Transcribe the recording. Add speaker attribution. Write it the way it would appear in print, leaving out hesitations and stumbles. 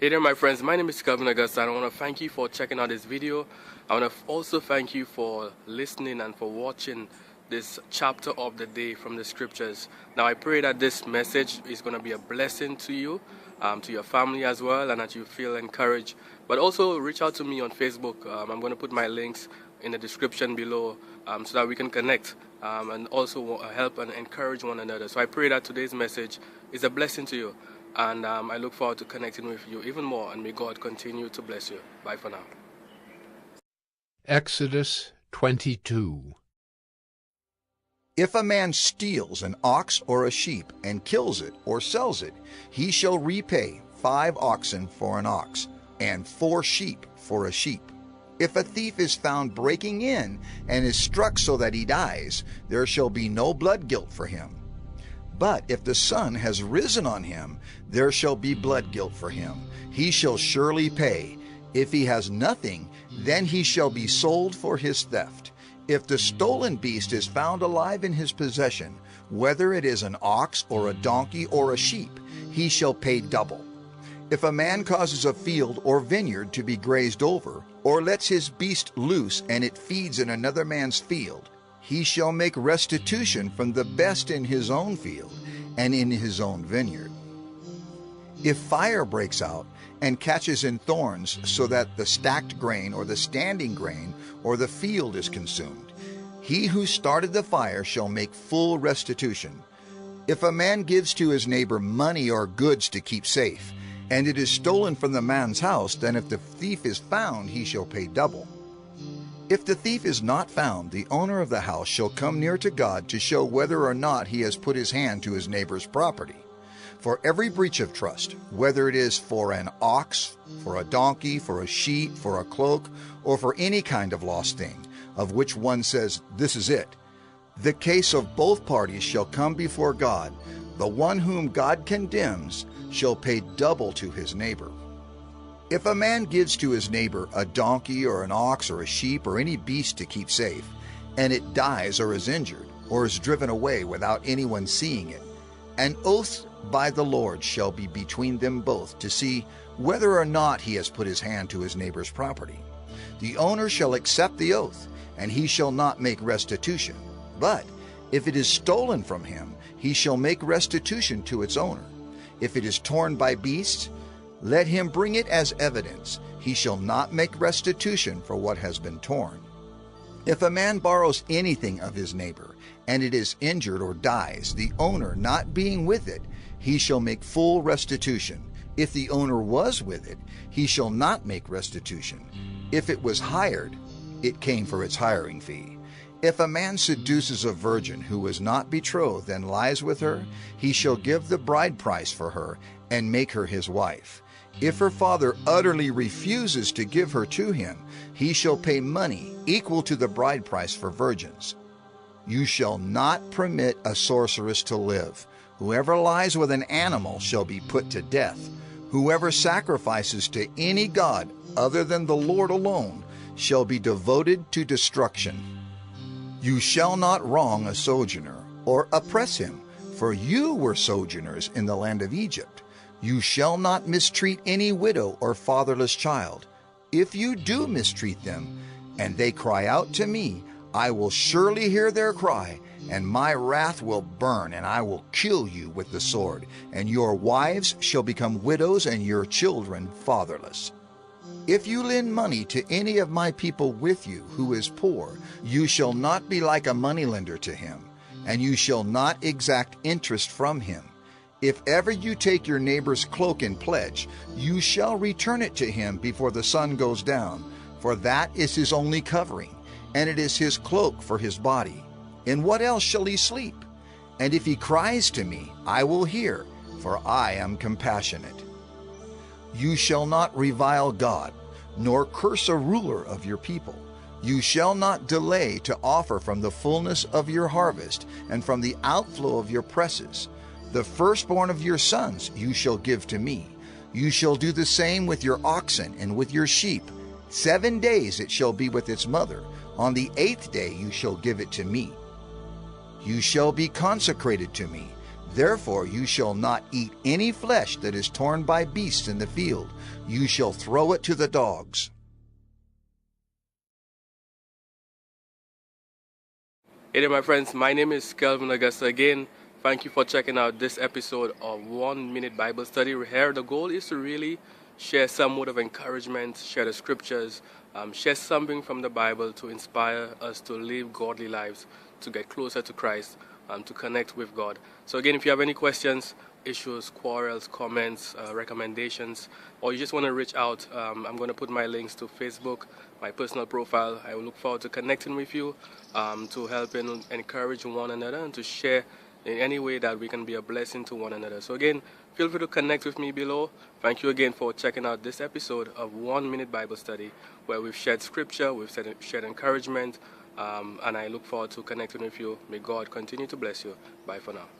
Speaker 1: Hey there my friends, my name is Kevin Augusta and I want to thank you for checking out this video. I want to also thank you for listening and for watching this chapter of the day from the scriptures. Now I pray that this message is going to be a blessing to you, to your family as well, and that you feel encouraged. But also reach out to me on Facebook. I'm going to put my links in the description below so that we can connect and also help and encourage one another. So I pray that today's message is a blessing to you. And I look forward to connecting with you even more, and may God continue to bless you. Bye for now.
Speaker 2: Exodus 22.
Speaker 3: If a man steals an ox or a sheep and kills it or sells it, he shall repay 5 oxen for an ox and 4 sheep for a sheep. If a thief is found breaking in and is struck so that he dies, there shall be no blood guilt for him. But if the sun has risen on him, there shall be blood guilt for him. He shall surely pay. If he has nothing, then he shall be sold for his theft. If the stolen beast is found alive in his possession, whether it is an ox or a donkey or a sheep, he shall pay double. If a man causes a field or vineyard to be grazed over, or lets his beast loose and it feeds in another man's field, he shall make restitution from the best in his own field and in his own vineyard. If fire breaks out and catches in thorns so that the stacked grain or the standing grain or the field is consumed, he who started the fire shall make full restitution. If a man gives to his neighbor money or goods to keep safe, and it is stolen from the man's house, then if the thief is found, he shall pay double. If the thief is not found, the owner of the house shall come near to God to show whether or not he has put his hand to his neighbor's property. For every breach of trust, whether it is for an ox, for a donkey, for a sheep, for a cloak, or for any kind of lost thing, of which one says, "This is it," the case of both parties shall come before God. The one whom God condemns shall pay double to his neighbor. If a man gives to his neighbor a donkey or an ox or a sheep or any beast to keep safe, and it dies or is injured or is driven away without anyone seeing it, an oath by the Lord shall be between them both to see whether or not he has put his hand to his neighbor's property. The owner shall accept the oath, and he shall not make restitution. But if it is stolen from him, he shall make restitution to its owner. If it is torn by beasts, let him bring it as evidence. He shall not make restitution for what has been torn. If a man borrows anything of his neighbor, and it is injured or dies, the owner not being with it, he shall make full restitution. If the owner was with it, he shall not make restitution. If it was hired, it came for its hiring fee. If a man seduces a virgin who is not betrothed and lies with her, he shall give the bride price for her and make her his wife. If her father utterly refuses to give her to him, he shall pay money equal to the bride price for virgins. You shall not permit a sorceress to live. Whoever lies with an animal shall be put to death. Whoever sacrifices to any god other than the Lord alone shall be devoted to destruction. You shall not wrong a sojourner or oppress him, for you were sojourners in the land of Egypt. You shall not mistreat any widow or fatherless child. If you do mistreat them, and they cry out to me, I will surely hear their cry, and my wrath will burn, and I will kill you with the sword, and your wives shall become widows, and your children fatherless. If you lend money to any of my people with you who is poor, you shall not be like a moneylender to him, and you shall not exact interest from him. If ever you take your neighbor's cloak in pledge, you shall return it to him before the sun goes down, for that is his only covering, and it is his cloak for his body. In what else shall he sleep? And if he cries to me, I will hear, for I am compassionate. You shall not revile God, nor curse a ruler of your people. You shall not delay to offer from the fullness of your harvest, and from the outflow of your presses. The firstborn of your sons you shall give to me. You shall do the same with your oxen and with your sheep. 7 days it shall be with its mother. On the 8th day you shall give it to me. You shall be consecrated to me. Therefore you shall not eat any flesh that is torn by beasts in the field. You shall throw it to the dogs.
Speaker 1: Hey there, my friends. My name is Kelvin Augusta. Again, thank you for checking out this episode of 1 Minute Bible Study. Here, the goal is to really share some word of encouragement, share the scriptures, share something from the Bible to inspire us to live godly lives, to get closer to Christ, to connect with God. So again, if you have any questions, issues, quarrels, comments, recommendations, or you just want to reach out, I'm going to put my links to Facebook, my personal profile. I will look forward to connecting with you, to help and encourage one another and to share in any way that we can be a blessing to one another. So again, feel free to connect with me below. Thank you again for checking out this episode of 1 Minute Bible Study, where we've shared scripture, we've shared encouragement, and I look forward to connecting with you. May God continue to bless you. Bye for now.